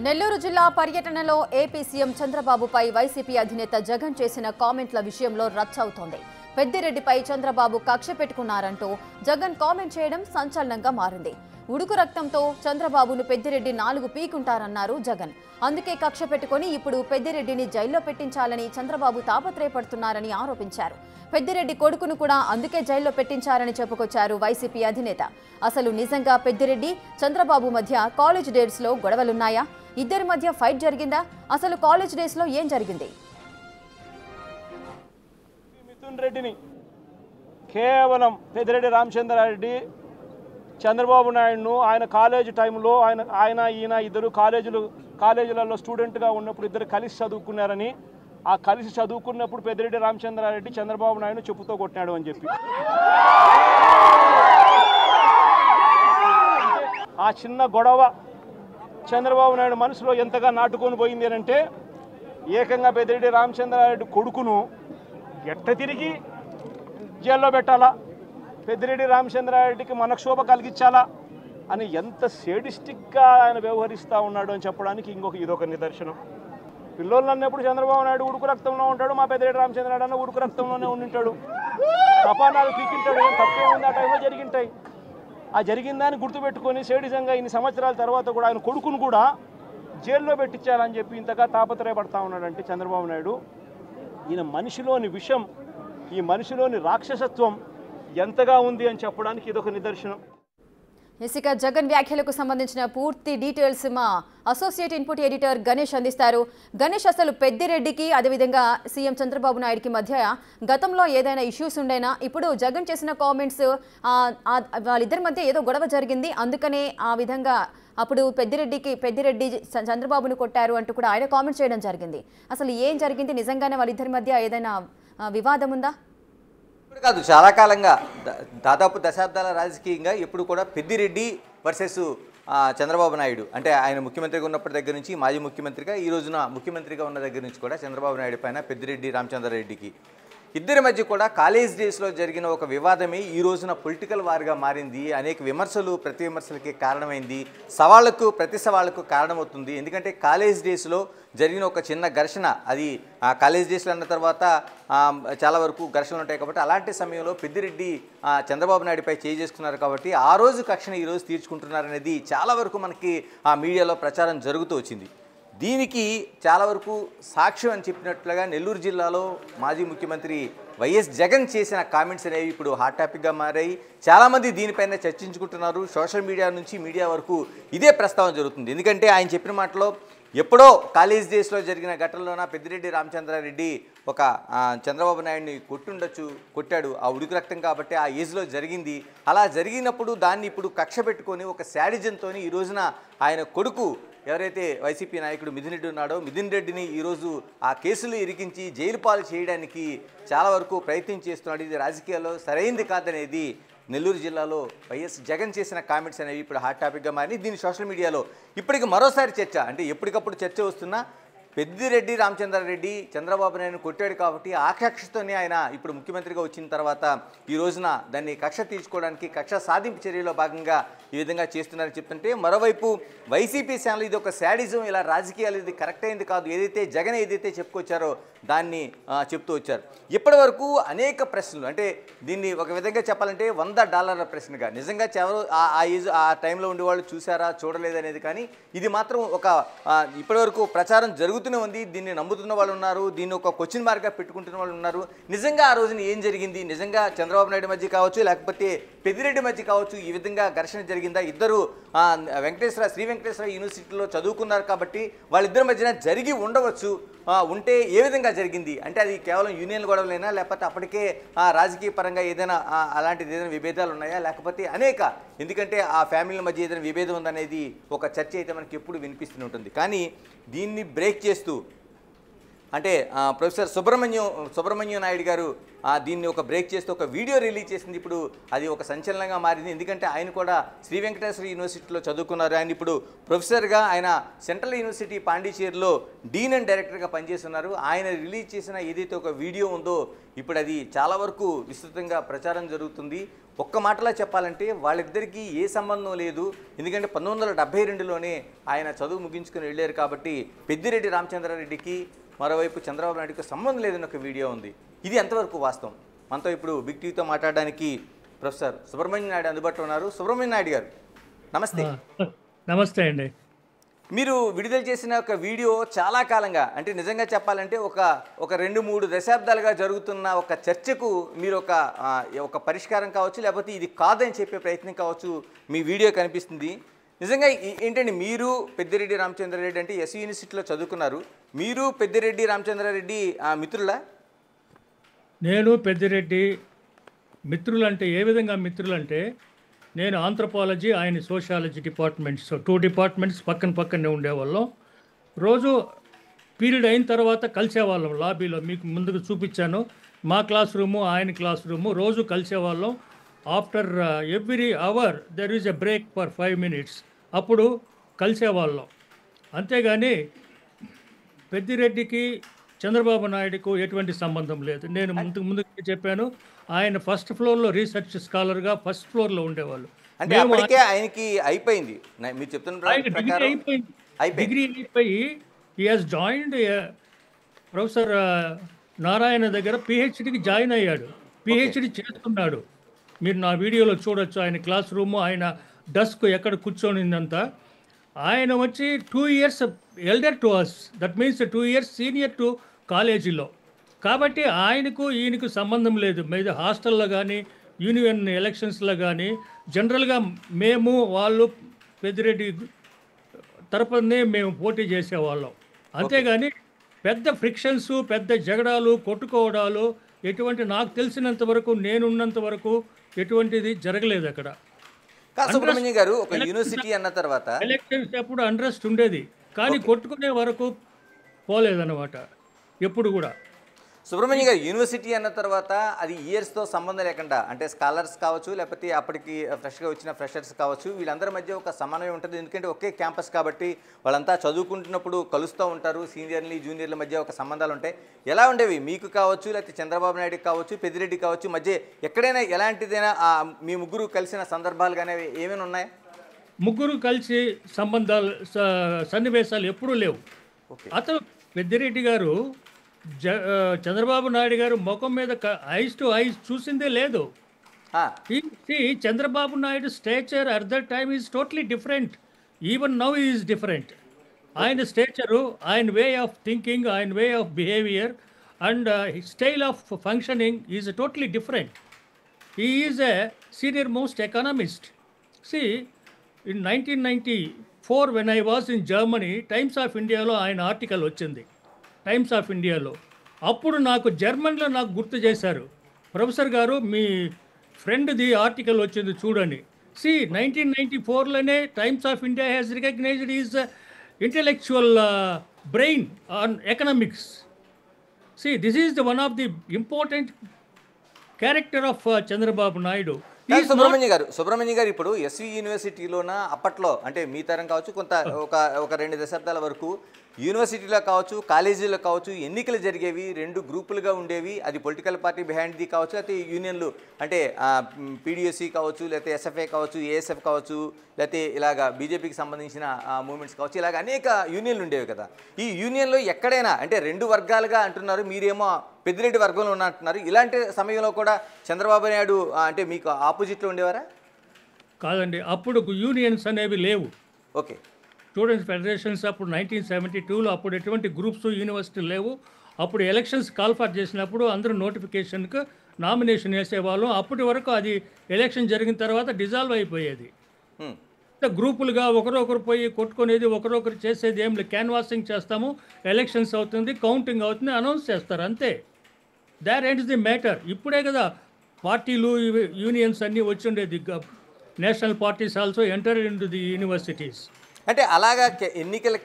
నెల్లూరు జిల్లా పర్యటనలో AP CM చంద్రబాబుపై వైసీపీ అధినేత జగన్ చేసిన కామెంట్ల విషయంలో రచ్చ అవుతోంది. పెద్దిరెడ్డిపై చంద్రబాబు కక్ష పెట్టుకున్నారంటూ జగన్ కామెంట్ చేయడం సంచలనంగా మారింది. ఉడుకు రక్తంతో చంద్రబాబును పెద్దిరెడ్డి 4 పీకుంటారన్నారు జగన్. అందుకే కక్ష పెట్టుకుని ఇప్పుడు పెద్దిరెడ్డిని జైల్లో పెట్టించాలని చంద్రబాబు తాపత్రయపడుతున్నారని ఆరోపించారు. పెద్దిరెడ్డి కొడుకును కూడా అందుకే జైల్లో పెట్టించారని చెప్పుకొచ్చారు వైసీపీ అధినేత. అసలు నిజంగా పెద్దిరెడ్డి చంద్రబాబు మధ్య కాలేజ్ డేస్ లో గొడవలున్నాయా? ఇద్దరి మధ్య ఫైట్ జరిగిందా? అసలు కాలేజ్ డేస్ లో ఏం జరిగింది? మిథున్ రెడ్డిని కేవలం పెద్దిరెడ్డి రామచంద్రారెడ్డి చంద్రబాబు నాయుడును ఆయన కాలేజ్ టైంలో ఈయన ఇద్దరు కాలేజీలలో స్టూడెంట్గా ఉన్నప్పుడు ఇద్దరు కలిసి చదువుకున్నారని, ఆ కలిసి చదువుకున్నప్పుడు పెద్దిరెడ్డి రామచంద్రారెడ్డి చంద్రబాబు నాయుడు చెప్పుతో కొట్టినాడు అని చెప్పి ఆ చిన్న గొడవ చంద్రబాబు నాయుడు మనసులో ఎంతగా నాటుకొని పోయింది అని అంటే, ఏకంగా పెద్దిరెడ్డి రామచంద్రారెడ్డి కొడుకును ఎట్ట తిరిగి జైల్లో పెట్టాలా, పెద్దిరెడ్డి రామచంద్రారెడ్డికి మనక్షోభ కలిగించాలా అని ఎంత సేడిస్టిక్గా ఆయన వ్యవహరిస్తూ ఉన్నాడు అని చెప్పడానికి ఇదొక నిదర్శనం. పిల్లోళ్ళు అన్నప్పుడు చంద్రబాబు నాయుడు ఉడుకు రక్తంలో ఉంటాడు, మా పెద్దిరెడ్డి రామచంద్రారెడ్డి అన్న ఉడుకు రక్తంలోనే ఉండింటాడు. తపానాలు పీకింటాడు, ఏం తప్పే ఉంది, ఆ టైంలో జరిగింటాయి. ఆ జరిగిందాన్ని గుర్తుపెట్టుకొని సేడిజంగా ఇన్ని సంవత్సరాల తర్వాత కూడా ఆయన కొడుకును కూడా జైల్లో పెట్టించాలని చెప్పి ఇంతగా తాపత్రయపడతా ఉన్నాడంటే చంద్రబాబు నాయుడు, ఈయన మనిషిలోని విషం, ఈ మనిషిలోని రాక్షసత్వం ఎంతగా ఉంది అని చెప్పడానికి ఇదొక నిదర్శనం. ఇక జగన్ వ్యాఖ్యలకు సంబంధించిన పూర్తి డీటెయిల్స్ మా అసోసియేట్ ఇన్పుట్ ఎడిటర్ గణేష్ అందిస్తారు. గణేష్, అసలు పెద్దిరెడ్డికి అదేవిధంగా సీఎం చంద్రబాబు నాయుడుకి మధ్య గతంలో ఏదైనా ఇష్యూస్ ఉండేనా? ఇప్పుడు జగన్ చేసిన కామెంట్స్ వాళ్ళిద్దరి మధ్య ఏదో గొడవ జరిగింది, అందుకనే ఆ విధంగా అప్పుడు పెద్దిరెడ్డి చంద్రబాబును కొట్టారు అంటూ కూడా ఆయన కామెంట్ చేయడం జరిగింది. అసలు ఏం జరిగింది? నిజంగానే వాళ్ళిద్దరి మధ్య ఏదైనా వివాదం ఉందా? కాదు, చాలా కాలంగా దాదాపు దశాబ్దాల రాజకీయంగా ఎప్పుడు కూడా పెద్దిరెడ్డి వర్సెస్ చంద్రబాబు నాయుడు, అంటే ఆయన ముఖ్యమంత్రిగా ఉన్నప్పటి దగ్గర నుంచి మాజీ ముఖ్యమంత్రిగా ఈ రోజున ముఖ్యమంత్రిగా ఉన్న దగ్గర నుంచి కూడా చంద్రబాబు నాయుడు పైన పెద్దిరెడ్డి రామచంద్రారెడ్డికి ఇద్దరి మధ్య కూడా కాలేజ్ డేస్లో జరిగిన ఒక వివాదమే ఈ రోజున పొలిటికల్ వార్గా మారింది. అనేక విమర్శలు ప్రతి విమర్శలకి కారణమైంది, ప్రతి సవాళ్లకు కారణమవుతుంది. ఎందుకంటే కాలేజ్ డేస్లో జరిగిన ఒక చిన్న ఘర్షణ, అది కాలేజ్ డేస్లో అన్న తర్వాత చాలా వరకు ఘర్షణలు ఉంటాయి కాబట్టి అలాంటి సమయంలో పెద్దిరెడ్డి చంద్రబాబు నాయుడుపై చేసుకున్నారు కాబట్టి ఆ రోజు కక్షను ఈరోజు తీర్చుకుంటున్నారనేది చాలా వరకు మనకి ఆ మీడియాలో ప్రచారం జరుగుతూ వచ్చింది. దీనికి చాలా వరకు సాక్ష్యం అని చెప్పినట్లుగా నెల్లూరు జిల్లాలో మాజీ ముఖ్యమంత్రి వైఎస్ జగన్ చేసిన కామెంట్స్ అనేవి ఇప్పుడు హాట్ టాపిక్గా మారాయి. చాలామంది దీనిపైన చర్చించుకుంటున్నారు. సోషల్ మీడియా నుంచి మీడియా వరకు ఇదే ప్రస్తావన జరుగుతుంది. ఎందుకంటే ఆయన చెప్పిన మాటలో ఎప్పుడో కాలేజ్ డేస్లో జరిగిన ఘటనలోన పెద్దిరెడ్డి రామచంద్రారెడ్డి ఒక చంద్రబాబు నాయుడిని కొట్టాడు, ఆ ఉడుకు రక్తం కాబట్టి ఆ ఏజ్లో జరిగింది. అలా జరిగినప్పుడు దాన్ని ఇప్పుడు కక్ష పెట్టుకొని ఒక శాడిజంతో ఈ రోజున ఆయన కొడుకు ఎవరైతే వైసీపీ నాయకుడు మిథున్ రెడ్డి ఉన్నాడో మిథున్ రెడ్డిని ఈరోజు ఆ కేసులు ఇరికించి జైలు పాలు చేయడానికి చాలా వరకు ప్రయత్నం చేస్తున్నాడు. ఇది రాజకీయాల్లో సరైంది కాదనేది నెల్లూరు జిల్లాలో వైఎస్ జగన్ చేసిన కామెంట్స్ అనేవి ఇప్పుడు హాట్ టాపిక్గా మారి దీని సోషల్ మీడియాలో ఇప్పటికి మరోసారి చర్చ, అంటే ఎప్పటికప్పుడు చర్చ వస్తున్నా పెద్దిరెడ్డి రామచంద్రారెడ్డి చంద్రబాబు నాయుడు కొట్టాడు కాబట్టి ఆ కక్షతోనే ఆయన ఇప్పుడు ముఖ్యమంత్రిగా వచ్చిన తర్వాత ఈ రోజున దాన్ని కక్ష తీర్చుకోవడానికి కక్ష సాధింపు చర్యలో భాగంగా ఈ విధంగా చేస్తున్నారని చెప్తుంటే, మరోవైపు వైసీపీ ఛానల్ ఇది ఒక శాడిజం, ఇలా రాజకీయాలు ఇది కరెక్ట్ అయింది కాదు, జగన్ ఏదైతే చెప్పుకొచ్చారో దాన్ని చెప్తూ వచ్చారు. ఇప్పటి వరకు అనేక ప్రశ్నలు, అంటే దీన్ని ఒక విధంగా చెప్పాలంటే $100 ప్రశ్నగా, నిజంగా ఆ టైంలో ఉండేవాళ్ళు చూసారా చూడలేదనేది, కానీ ఇది మాత్రం ఒక ఇప్పటి వరకు ప్రచారం జరుగుతూనే ఉంది. దీన్ని నమ్ముతున్న వాళ్ళు ఉన్నారు, దీన్ని ఒక క్వశ్చన్ మార్క్గా పెట్టుకుంటున్న వాళ్ళు ఉన్నారు. నిజంగా ఆ రోజున ఏం జరిగింది? నిజంగా చంద్రబాబు నాయుడు మధ్య కావచ్చు, లేకపోతే పెద్దిరెడ్డి మధ్య కావచ్చు, ఈ విధంగా ఘర్షణ జరిగిందా? ఇద్దరు శ్రీ వెంకటేశ్వర యూనివర్సిటీలో చదువుకున్నారు కాబట్టి వాళ్ళిద్దరి మధ్యన జరిగి ఉండవచ్చు. ఉంటే ఏ విధంగా జరిగింది? అంటే అది కేవలం యూనియన్ గొడవలైనా, లేకపోతే అప్పటికే రాజకీయ పరంగా ఏదైనా అలాంటిది ఏదైనా విభేదాలు ఉన్నాయా, లేకపోతే ఎందుకంటే ఆ ఫ్యామిలీల మధ్య ఏదైనా విభేదం ఉందనేది ఒక చర్చ అయితే మనకి ఎప్పుడు వినిపిస్తూనే ఉంటుంది. కానీ దీన్ని బ్రేక్ చేస్తూ అంటే ప్రొఫెసర్ సుబ్రహ్మణ్యం నాయుడు గారు దీన్ని ఒక బ్రేక్ చేస్తూ ఒక వీడియో రిలీజ్ చేసింది. ఇప్పుడు అది ఒక సంచలనంగా మారింది. ఎందుకంటే ఆయన కూడా శ్రీ వెంకటేశ్వర యూనివర్సిటీలో చదువుకున్నారు. ఆయన ఇప్పుడు ప్రొఫెసర్గా ఆయన సెంట్రల్ యూనివర్సిటీ పాండిచేరిలో డీన్ అండ్ డైరెక్టర్గా పనిచేస్తున్నారు. ఆయన రిలీజ్ చేసిన ఏదైతే ఒక వీడియో ఉందో ఇప్పుడు అది చాలా వరకు విస్తృతంగా ప్రచారం జరుగుతుంది. ఒక్క మాటలా చెప్పాలంటే వాళ్ళిద్దరికీ ఏ సంబంధం లేదు. ఎందుకంటే 1972లోనే ఆయన చదువు ముగించుకుని వెళ్ళారు కాబట్టి పెద్దిరెడ్డి రామచంద్రారెడ్డికి మరోవైపు చంద్రబాబు నాయుడుకి సంబంధం లేదని ఒక వీడియో ఉంది. ఇది ఎంతవరకు వాస్తవం? మనతో ఇప్పుడు బిగ్ టీవీతో మాట్లాడడానికి ప్రొఫెసర్ సుబ్రహ్మణ్యం నాయుడు అందుబాటులో ఉన్నారు. సుబ్రహ్మణ్యం నాయుడు గారు నమస్తే. నమస్తే అండి. మీరు విడుదల చేసిన ఒక వీడియో చాలా కాలంగా, అంటే నిజంగా చెప్పాలంటే ఒక 2-3 దశాబ్దాలుగా జరుగుతున్న ఒక చర్చకు మీరు ఒక పరిష్కారం కావచ్చు, లేకపోతే ఇది కాదని చెప్పే ప్రయత్నం కావచ్చు మీ వీడియో కనిపిస్తుంది. నిజంగా ఏంటండి, మీరు పెద్దిరెడ్డి రామచంద్రారెడ్డి అంటే ఎస్వి యూనివర్సిటీలో చదువుకున్నారు. మీరు పెద్దిరెడ్డి రామచంద్రారెడ్డి మిత్రులా? నేను పెద్దిరెడ్డి మిత్రులంటే ఏ విధంగా మిత్రులంటే, నేను ఆంథ్రోపాలజీ, ఆయన సోషియాలజీ డిపార్ట్మెంట్స్, 2 డిపార్ట్మెంట్స్ పక్కనే ఉండేవాళ్ళం. రోజు పీరియడ్ అయిన తర్వాత కలిసేవాళ్ళం లాబీలో. మీకు ముందుకు చూపించాను మా క్లాస్ రూము, ఆయన క్లాస్ రూము. రోజు కలిసేవాళ్ళం. After every hour there is a break for 5 minutes. అప్పుడు కలిసేవాళ్ళం. అంతేగాని పెద్దిరెడ్డికి చంద్రబాబు నాయుడుకు ఎటువంటి సంబంధం లేదు. నేను ముందుకు చెప్పాను, ఆయన ఫస్ట్ ఫ్లోర్లో రీసెర్చ్ స్కాలర్గా ఫస్ట్ ఫ్లోర్లో ఉండేవాళ్ళు. అంటే అప్పటికే ఆయనకి అయిపోయింది, మీరు చెప్తున్న డిగ్రీ అయిపోయి he has joined professor Narayana దగ్గర పిహెచ్డికి జాయిన్ అయ్యాడు. పిహెచ్డి చేస్తున్నాడు. మీరు నా వీడియోలో చూడొచ్చు ఆయన క్లాస్ రూము, ఆయన డస్క్ ఎక్కడ కూర్చొనిందంతా. ఆయన వచ్చి 2 years elder to us, that means 2 years senior to కాలేజీలో. కాబట్టి ఆయనకు ఈయనకు సంబంధం లేదు. మీద హాస్టల్లో కానీ యూనియన్ ఎలక్షన్స్లో కానీ జనరల్గా మేము వాళ్ళు పెద్దిరెడ్డి తరపునే మేము పోటీ చేసేవాళ్ళం. అంతేగాని పెద్ద ఫ్రిక్షన్స్, పెద్ద జగడాలు, కొట్టుకోవడాలు ఎటువంటి, నాకు తెలిసినంత వరకు, నేనున్నంత వరకు ఎటువంటిది జరగలేదు అక్కడ. సుబ్రహ్మణ్యం గారు, ఒక యూనివర్సిటీ అన్న తర్వాత ఎలక్షన్స్ ఎప్పుడు అండ్రెస్ట్ ఉండేది, కానీ కొట్టుకునే వరకు పోలేదన్నమాట ఎప్పుడు కూడా. సుబ్రహ్మణ్యం గారు, యూనివర్సిటీ అన్న తర్వాత అది ఇయర్స్తో సంబంధం లేకుండా, అంటే స్కాలర్స్ కావచ్చు, లేకపోతే అప్పటికి ఫ్రెష్గా వచ్చిన ఫ్రెషర్స్ కావచ్చు, వీళ్ళందరి మధ్య ఒక సమన్వయం ఉంటుంది. ఎందుకంటే ఒకే క్యాంపస్ కాబట్టి వాళ్ళంతా చదువుకుంటున్నప్పుడు కలుస్తూ ఉంటారు. సీనియర్లు జూనియర్ల మధ్య ఒక సంబంధాలు ఉంటాయి. ఎలా ఉండేవి మీకు కావచ్చు, లేకపోతే చంద్రబాబు నాయుడుకి కావచ్చు, పెద్దిరెడ్డి కావచ్చు మధ్య ఎక్కడైనా ఎలాంటిదైనా మీ ముగ్గురు కలిసిన సందర్భాలు కానీ ఏమైనా ఉన్నాయా? ముగ్గురు కలిసి సంబంధాలు, సన్నివేశాలు ఎప్పుడూ లేవు. అతను పెద్దిరెడ్డి గారు చంద్రబాబు నాయుడు గారు ముఖం మీద ఐస్ టు ఐస్ చూసిందే లేదు. Chandrababu Naidu stature at that time is totally different. Even now is different. ఆయన స్టేచరు, ఆయన వే ఆఫ్ థింకింగ్, ఆయన way of behaviour and style of functioning is totally different. He is a senior most economist. See in 1994 when I was in Germany, Times of ఇండియాలో ఆయన article వచ్చింది, times of ఇండియాలో. అప్పుడు నాకు జర్మన్లో నాకు గుర్తు చేశారు, ప్రొఫెసర్ గారు మీ ఫ్రెండ్ది ఆర్టికల్ వచ్చింది చూడండి. సి 1994లోనే Times of India has recognised is intellectual brain on economics. See this is the one of the important character of Chandrababu Naidu. Subrahmanyam గారు ఇప్పుడు ఎస్వి యూనివర్సిటీలోన అప్పట్లో, అంటే మీ తరం కావచ్చు, ఒక 2 దశాబ్దాల వరకు యూనివర్సిటీలో కావచ్చు, కాలేజీలో కావచ్చు ఎన్నికలు జరిగేవి, 2 గ్రూపులుగా ఉండేవి. అది పొలిటికల్ పార్టీ బిహైండ్ది కావచ్చు, లేకపోతే యూనియన్లు, అంటే పీడిఎస్సి కావచ్చు, లేకపోతే ఎస్ఎఫ్ఐ కావచ్చు, ఏఎస్ఎఫ్ కావచ్చు, లేకపోతే ఇలాగ బీజేపీకి సంబంధించిన మూమెంట్స్ కావచ్చు, ఇలాగ అనేక యూనియన్లు ఉండేవి కదా. ఈ యూనియన్లో ఎక్కడైనా, అంటే 2 వర్గాలుగా అంటున్నారు, మీరేమో పెద్దిరెడ్డి వర్గంలో ఉన్నట్టున్నారు. ఇలాంటి సమయంలో కూడా చంద్రబాబు నాయుడు అంటే మీకు ఆపోజిట్లో ఉండేవారా? కాదండి, అప్పుడు యూనియన్స్ అనేవి లేవు. ఓకే, స్టూడెంట్స్ ఫెడరేషన్స్ అప్పుడు 1972లో అప్పుడు ఎటువంటి గ్రూప్స్ యూనివర్సిటీలు లేవు. అప్పుడు ఎలక్షన్స్ కాల్ఫర్ చేసినప్పుడు అందరూ నోటిఫికేషన్కి నామినేషన్ వేసేవాళ్ళం. అప్పటి వరకు అది ఎలక్షన్ జరిగిన తర్వాత డిజాల్వ్ అయిపోయేది. గ్రూపులుగా ఒకరొకరు పోయి కొట్టుకునేది, ఒకరొకరు చేసేది ఏం లేదు. క్యాన్వాసింగ్ చేస్తాము, ఎలక్షన్స్ అవుతుంది, కౌంటింగ్ అవుతుంది, అనౌన్స్ చేస్తారు, అంతే. That ends the matter. ఇప్పుడే కదా పార్టీలు, యూనియన్స్ అన్నీ వచ్చి ఉండేది. National parties also enter in to the universities. అంటే అలాగా ఎన్నికల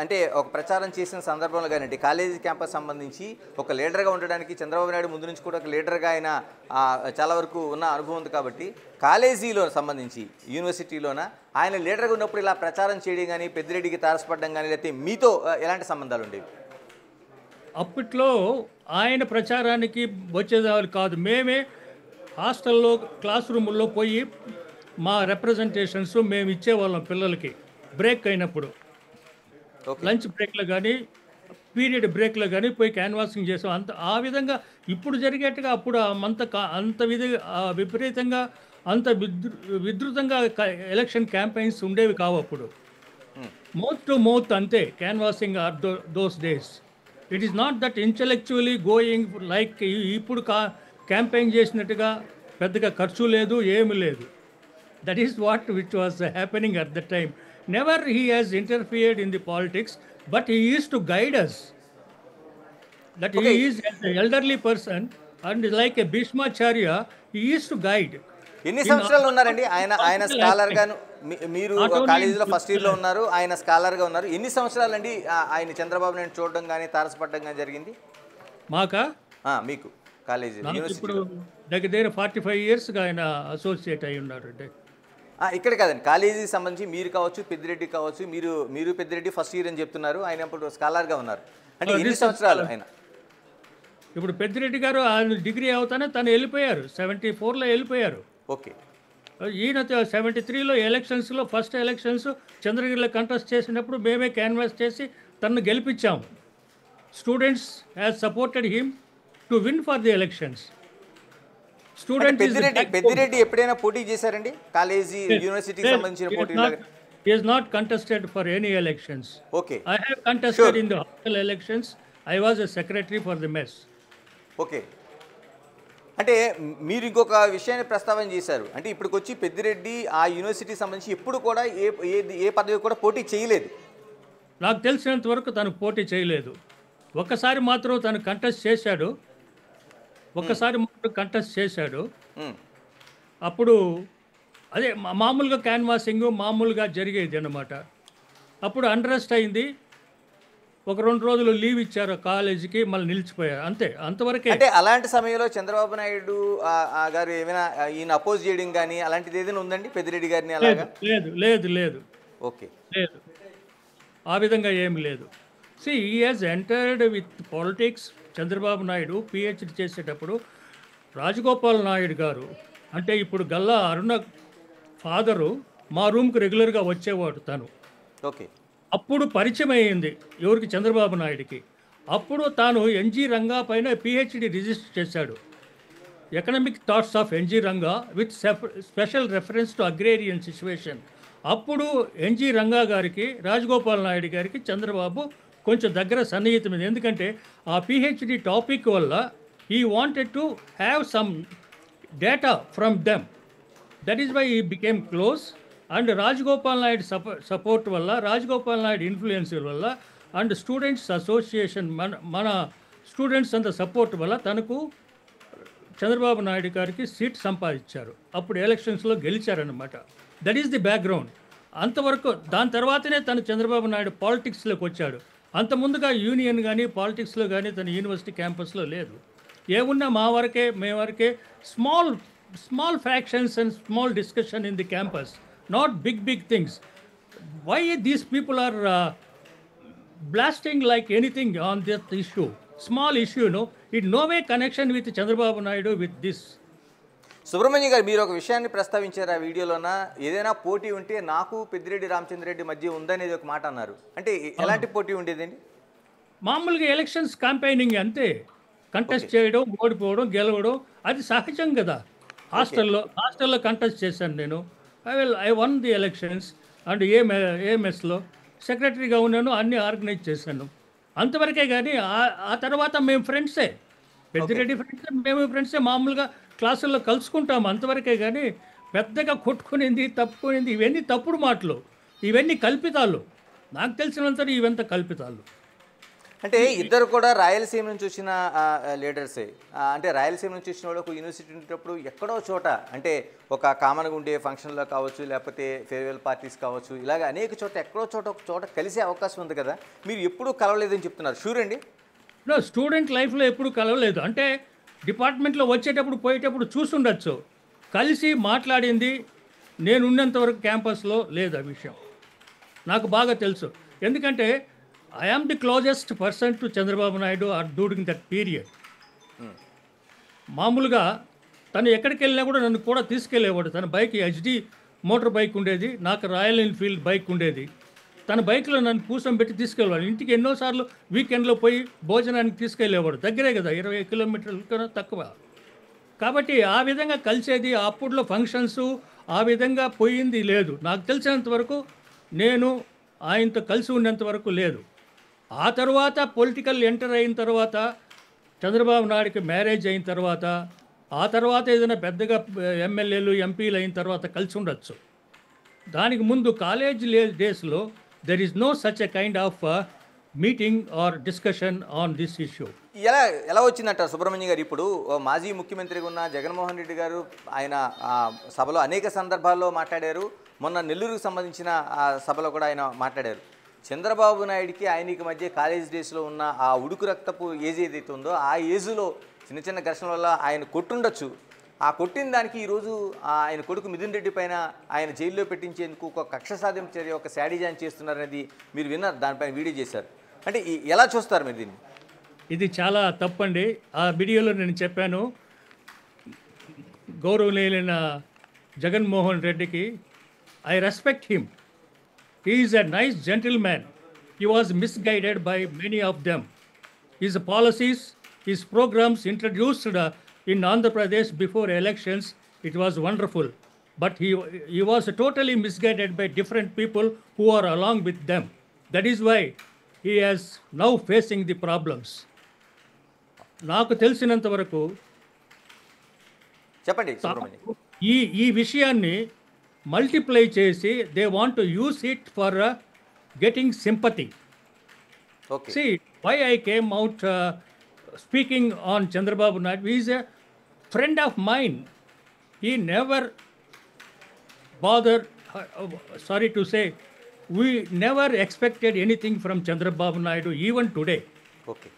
అంటే ఒక ప్రచారం చేసిన సందర్భంలో కానివ్వండి, కాలేజీ క్యాంపస్ సంబంధించి ఒక లీడర్గా ఉండడానికి చంద్రబాబు నాయుడు ముందు నుంచి కూడా ఒక లీడర్గా ఆయన చాలా వరకు ఉన్న అనుభవం ఉంది కాబట్టి కాలేజీలో సంబంధించి యూనివర్సిటీలోన ఆయన లీడర్గా ఉన్నప్పుడు ఇలా ప్రచారం చేయడం కానీ, పెద్దిరెడ్డికి తారసపడడం కానీ, లేకపోతే మీతో ఎలాంటి సంబంధాలు ఉండేవి? అప్పట్లో ఆయన ప్రచారానికి వచ్చేదాళ్ళు కాదు. మేమే హాస్టల్లో క్లాస్ రూముల్లో పోయి మా రిప్రజెంటేషన్స్ మేము ఇచ్చేవాళ్ళం పిల్లలకి బ్రేక్ అయినప్పుడు. లంచ్ బ్రేక్లో కానీ పీరియడ్ బ్రేక్లో కానీ పోయి క్యాన్వాసింగ్ చేసాం. ఆ విధంగా ఇప్పుడు జరిగేట్టుగా అప్పుడు అంత విపరీతంగా అంత విస్తృతంగా ఎలక్షన్ క్యాంపెయిన్స్ ఉండేవి కావు అప్పుడు. మౌత్ టు మౌత్ అంతే canvassing are those days. It is not that intellectually going like ఇప్పుడు క్యాంపెయిన్ చేసినట్టుగా పెద్దగా ఖర్చు లేదు, ఏమి లేదు. That is what which was happening at the time. Never he has interfered in the politics, but he used to guide us. That he is an elderly person and like a Bhishmacharya, he used to guide. ఎన్ని సంవత్సరాలు ఉన్నారండి ఆయన scholar గాను? మీరు కాలేజీలో first ఇయర్లో ఉన్నారు, ఆయన స్కాలర్గా ఉన్నారు. ఎన్ని సంవత్సరాలు అండి ఆయన చంద్రబాబు నాయుడు చూడడం కానీ తారసపడడం కానీ జరిగింది? మాకా మీకు కాలేజీ ఇప్పుడు దగ్గర 45 yearsగా ఆయన అసోసియేట్ అయి ఉన్నారు. అంటే ఇక్కడ కాదండి, కాలేజీకి సంబంధించి మీరు కావచ్చు, పెద్దిరెడ్డి కావచ్చు, మీరు పెద్దిరెడ్డి ఫస్ట్ ఇయర్ అని చెప్తున్నారు, ఆయన ఇప్పుడు స్కాలర్గా ఉన్నారు. అంటే ఎన్ని సంవత్సరాలు ఆయన? ఇప్పుడు పెద్దిరెడ్డి గారు ఆయన డిగ్రీ అవుతానే తను వెళ్ళిపోయారు, 74లో వెళ్ళిపోయారు. ఓకే. ఈయన 73లో ఎలక్షన్స్లో ఫస్ట్ ఎలక్షన్స్ చంద్రగిరిలో కంటెస్ట్ చేసినప్పుడు మేమే క్యాన్వాస్ చేసి తనను గెలిపించాము. Students has supported him to win for the elections. Peddireddy ఎప్పుడైనా పోటీ చేశారండి కాలేజీ యూనివర్సిటీకి సంబంధించిన పోటీలో? He has not contested for any elections. Okay. I have contested in the hostel elections. I was a secretary for the mess. Okay. అంటే మీరు ఇంకొక విషయాన్ని ప్రస్తావన చేశారు. అంటే ఇప్పటికొచ్చి పెద్దిరెడ్డి ఆ యూనివర్సిటీకి సంబంధించి ఎప్పుడు కూడా ఏ పదవి కూడా పోటీ చేయలేదు. నాకు తెలిసినంత వరకు తను పోటీ చేయలేదు. ఒక్కసారి మాత్రం తను కంటెస్ట్ చేశాడు. అప్పుడు అదే మామూలుగా క్యాన్వాసింగ్ మామూలుగా జరిగేది అన్నమాట. అప్పుడు అండరెస్ట్ అయింది. ఒక 2 రోజులు లీవ్ ఇచ్చారు కాలేజీకి, మళ్ళీ నిలిచిపోయారు, అంతే, అంతవరకే. అంటే అలాంటి సమయంలో చంద్రబాబు నాయుడు గారు ఏమైనా ఈయన అపోజ్ చేయడం కానీ అలాంటిది ఏదైనా ఉందండి పెద్దిరెడ్డి గారిని? అలాగా లేదు. ఓకే. లేదు, ఆ విధంగా ఏమి లేదు. See, he has entered with politics. Chandrababu Naidu PhD చేసేటప్పుడు రాజగోపాల్ నాయుడు గారు, అంటే ఇప్పుడు గల్లా అరుణ ఫాదరు, మా రూమ్కి రెగ్యులర్గా వచ్చేవాడు తను. ఓకే. అప్పుడు పరిచయం అయ్యింది ఎవరికి? చంద్రబాబు నాయుడికి. అప్పుడు తాను ఎన్జీ రంగా పైన పిహెచ్డి రిజిస్టర్ చేశాడు. Economic thoughts of N G Ranga with special reference to agrarian situation. అప్పుడు ఎన్జీ రంగా గారికి, రాజగోపాల్ నాయుడు గారికి చంద్రబాబు కొంచెం దగ్గర సన్నిహితమైంది. ఎందుకంటే ఆ పిహెచ్డి టాపిక్ వల్ల he wanted to have some data from them. That is why he became close. And Rajagopal Naidu support వల్ల, రాజగోపాల్ నాయుడు ఇన్ఫ్లుయెన్స్ వల్ల, అండ్ స్టూడెంట్స్ అసోసియేషన్ మన స్టూడెంట్స్ అంత సపోర్ట్ వల్ల తనకు చంద్రబాబు నాయుడు గారికి సీట్ సంపాదించారు. అప్పుడు ఎలక్షన్స్లో గెలిచారనమాట. That is the background. అంతవరకు దాని తర్వాతనే తను చంద్రబాబు నాయుడు పాలిటిక్స్లోకి వచ్చాడు. అంత ముందుగా యూనియన్ కానీ పాలిటిక్స్లో కానీ తన యూనివర్సిటీ క్యాంపస్లో లేదు. ఏమున్నా మేము వరకే small fractions and small discussion in the campus, not big things. Why these people are blasting like anything on that issue, small issue, it no way connection with Chandrababu Naidu with this. Subrahmanyam garu, మీరు ఒక విషయాన్ని ప్రస్తావించారు ఆ వీడియోలోన, ఏదైనా పోటీ ఉంటే నాకు పెద్దిరెడ్డి రామచంద్రరెడ్డి మధ్య ఉందనేది ఒక మాట అన్నారు. అంటే ఎలాంటి పోటీ ఉండేదండి? మామూలుగా ఎలక్షన్స్ క్యాంపెయినింగ్ అంతే. కంటెస్ట్ చేయడం, ఓడిపోవడం, గెలవడం, అది సహజం కదా. హాస్టల్లో కంటెస్ట్ చేశాను నేను. I won the elections and ఏఎంఎస్లో సెక్రటరీగా ఉన్నాను, అన్నీ ఆర్గనైజ్ చేశాను. అంతవరకే కానీ ఆ తర్వాత మేము ఫ్రెండ్సే, పెద్దిరెడ్డి ఫ్రెండ్సే, మేము ఫ్రెండ్సే. మామూలుగా క్లాసుల్లో కలుసుకుంటాము, అంతవరకే కానీ పెద్దగా కొట్టుకునింది, తప్పుకునింది, ఇవన్నీ తప్పుడు మాటలు, ఇవన్నీ కల్పితాలు. నాకు తెలిసినంత ఇవంతా కల్పితాలు. అంటే ఇద్దరు కూడా రాయలసీమ నుంచి వచ్చిన లీడర్సే. అంటే రాయలసీమ నుంచి వచ్చిన వాళ్ళు ఒక యూనివర్సిటీ ఉండేటప్పుడు ఎక్కడో చోట అంటే ఒక కామన్గా ఉండే ఫంక్షన్లో కావచ్చు, లేకపోతే ఫేర్వెల్ పార్టీస్ కావచ్చు, ఇలాగ అనేక చోట ఎక్కడో చోట ఒక చోట కలిసే అవకాశం ఉంది కదా. మీరు ఎప్పుడూ కలవలేదని చెప్తున్నారు, షూర్ అండి? స్టూడెంట్ లైఫ్లో ఎప్పుడు కలవలేదు. అంటే డిపార్ట్మెంట్లో వచ్చేటప్పుడు పోయేటప్పుడు చూసుండొచ్చు, కలిసి మాట్లాడింది నేను ఉన్నంత వరకు క్యాంపస్లో లేదు. ఆ విషయం నాకు బాగా తెలుసు. ఎందుకంటే I am the closest person to Chandrababu Naidu or during that period. మామూలుగా తను ఎక్కడికి వెళ్ళినా కూడా నన్ను కూడా తీసుకెళ్ళేవాడు. తన బైక్ హెచ్డి మోటార్ బైక్ ఉండేది, నాకు రాయల్ ఎన్ఫీల్డ్ బైక్ ఉండేది. తన బైక్లో నన్ను కూసం పెట్టి తీసుకెళ్ళేవాడు. ఇంటికి ఎన్నోసార్లు వీకెండ్లో పోయి భోజనానికి తీసుకెళ్ళేవాడు. దగ్గరే కదా, 20 కిలోమీటర్ల కన్నా తక్కువ. కాబట్టి ఆ విధంగా కలిసేది, అప్పుడులో ఫంక్షన్స్ ఆ విధంగా పోయింది లేదు. నాకు తెలిసినంత వరకు నేను ఆయనతో కలిసి ఉన్నంత వరకు లేదు. ఆ తర్వాత పొలిటికల్ ఎంటర్ అయిన తర్వాత, చంద్రబాబు నాయుడుకి మ్యారేజ్ అయిన తర్వాత, ఆ తర్వాత ఏదైనా పెద్దగా ఎమ్మెల్యేలు ఎంపీలు అయిన తర్వాత కలిసి ఉండొచ్చు. దానికి ముందు కాలేజ్ డేస్లో there is no such a kind of meeting or discussion on this issue. ఎలా వచ్చిందంటారు సుబ్రహ్మణ్యం గారు? ఇప్పుడు మాజీ ముఖ్యమంత్రిగా ఉన్న జగన్మోహన్ రెడ్డి గారు ఆయన సభలో అనేక సందర్భాల్లో మాట్లాడారు. మొన్న నెల్లూరుకు సంబంధించిన సభలో కూడా ఆయన మాట్లాడారు. చంద్రబాబు నాయుడికి ఆయనకి మధ్య కాలేజ్ డేస్లో ఉన్న ఆ ఉడుకు రక్తపు ఏజ్ ఏదైతే ఉందో ఆ ఏజ్లో చిన్న చిన్న ఘర్షణల వల్ల ఆయన కొట్టుండొచ్చు. ఆ కొట్టిన దానికి ఈరోజు ఆయన కొడుకు మిథున్ రెడ్డి పైన ఆయన జైల్లో పెట్టించేందుకు ఒక కక్ష సాధింపు చర్య, ఒక శాడిజాన్ చేస్తున్నారనేది మీరు విన్నారు, దానిపైన వీడియో చేశారు. అంటే ఎలా చూస్తారు మీరు దీన్ని? ఇది చాలా తప్పండి. ఆ వీడియోలో నేను చెప్పాను, గౌరవనీయులైన జగన్మోహన్ రెడ్డికి I respect him. He is a nice gentleman. He was misguided by many of them. His policies, his programs introduced in Andhra Pradesh before elections, it was wonderful. But he was totally misguided by different people who are along with them. That is why he is now facing the problems. నాకు తెలిసినంత వరకు చెప్పండి సుబ్రహ్మణ్యం. ఈ విషయాన్ని multiply చేసి they want to use it for getting sympathy. See, why I came out speaking on Chandrababu Naidu, he is a friend of mine. He never bothered, sorry to say, we never expected anything from Chandrababu Naidu even today. Okay.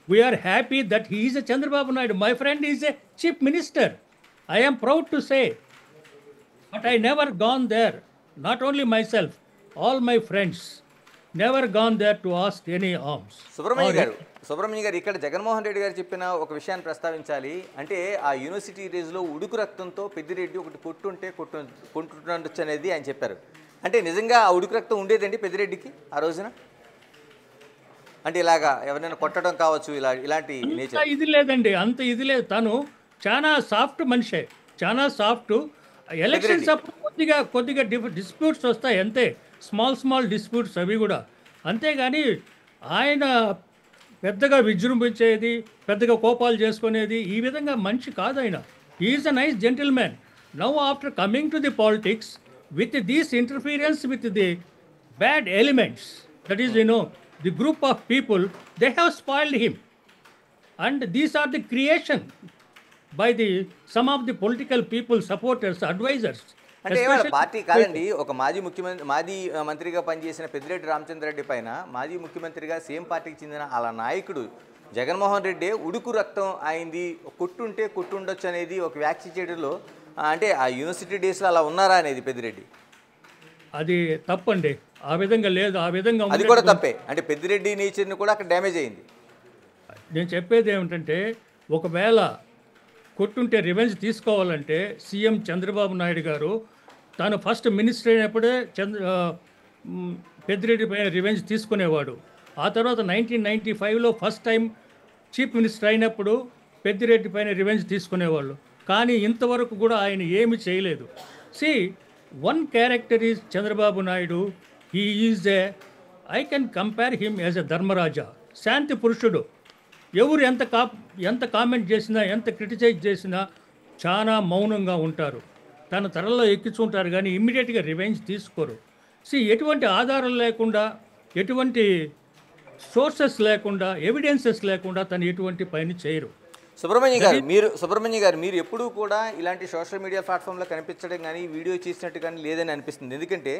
We are happy that he is a Chandrababu Naidu. My friend is a chief minister. I am proud to say. But I never gone there. Not only myself, all my friends never gone there to ask any alms. Subrahmanyam గారు ఇక్కడ జగన్మోహన్ రెడ్డి గారు చెప్పిన ఒక విషయాన్ని ప్రస్తావించాలి. అంటే ఆ university డేస్లో ఉడుకు రక్తంతో పెద్దిరెడ్డి ఒకటి కొట్టుండొచ్చు అనేది ఆయన చెప్పారు. అంటే నిజంగా ఆ ఉడుకు రక్తం ఉండేదండి పెద్దిరెడ్డికి ఆ రోజున? అంటే ఇలాగా ఎవరైనా కొట్టడం కావచ్చు, ఇలాంటి నేచర్ ఇది లేదండి, అంత ఇది లేదు. తను చాలా సాఫ్ట్ మనిషే, చాలా సాఫ్ట్. ఎలక్షన్స్ అప్పుడు కొద్దిగా డిస్ప్యూట్స్ వస్తాయి అంతే, స్మాల్ డిస్ప్యూట్స్ అవి కూడా. అంతేగాని ఆయన పెద్దగా విజృంభించేది, పెద్దగా కోపాలు చేసుకునేది ఈ విధంగా మనిషి కాదు ఆయన. Is a nice gentlemen. Now after coming to the politics with these interference with the bad elements, that is the group of people, they have spoiled him. And these are the creation by some of the political people, supporters, advisors. అంటే party కాదండి, ఒక మాజీ మంత్రిగా పనిచేసిన పెద్దిరెడ్డి రామచంద్రరెడ్డి పైన మాజీ ముఖ్యమంత్రిగా same పార్టీకి చెందిన అలా నాయకుడు జగన్మోహన్ రెడ్డి ఉడుకు రక్తం అయింది, కొట్టుండొచ్చు అనేది ఒక వ్యాఖ్య చేయడంలో, అంటే ఆ యూనివర్సిటీ డేస్లో అలా ఉన్నారా అనేది పెద్దిరెడ్డి? అది తప్పండి, ఆ విధంగా లేదు. ఆ విధంగా అది కూడా తప్పే. అంటే పెద్దిరెడ్డి నేచర్ని కూడా అక్కడ డ్యామేజ్ అయింది. నేను చెప్పేది ఏమిటంటే, ఒకవేళ కొట్టుంటే రివెంజ్ తీసుకోవాలంటే సీఎం చంద్రబాబు నాయుడు గారు తాను ఫస్ట్ మినిస్టర్ అయినప్పుడే పెద్దిరెడ్డి పైన రివెంజ్ తీసుకునేవాడు. ఆ తర్వాత 1995లో ఫస్ట్ టైం చీఫ్ మినిస్టర్ అయినప్పుడు పెద్దిరెడ్డి పైన రివెంజ్ తీసుకునేవాళ్ళు. కానీ ఇంతవరకు కూడా ఆయన ఏమి చేయలేదు. One character is Chandrababu Naidu. He is I can compare him as a Dharmaraja, శాంతి పురుషుడు. ఎవరు ఎంత కామెంట్ చేసినా, ఎంత క్రిటిసైజ్ చేసినా చాలా మౌనంగా ఉంటారు. తన తరలో ఎక్కించుకుంటారు కానీ ఇమ్మీడియట్గా రివెంజ్ తీసుకోరు. ఎటువంటి ఆధారం లేకుండా, ఎటువంటి సోర్సెస్ లేకుండా, ఎవిడెన్సెస్ లేకుండా తను ఎటువంటి పని చేయరు. సుబ్రహ్మణ్య గారు మీరు ఎప్పుడూ కూడా ఇలాంటి సోషల్ మీడియా ప్లాట్ఫామ్లో కనిపించడం కానీ వీడియో చేసినట్టు కానీ లేదని అనిపిస్తుంది. ఎందుకంటే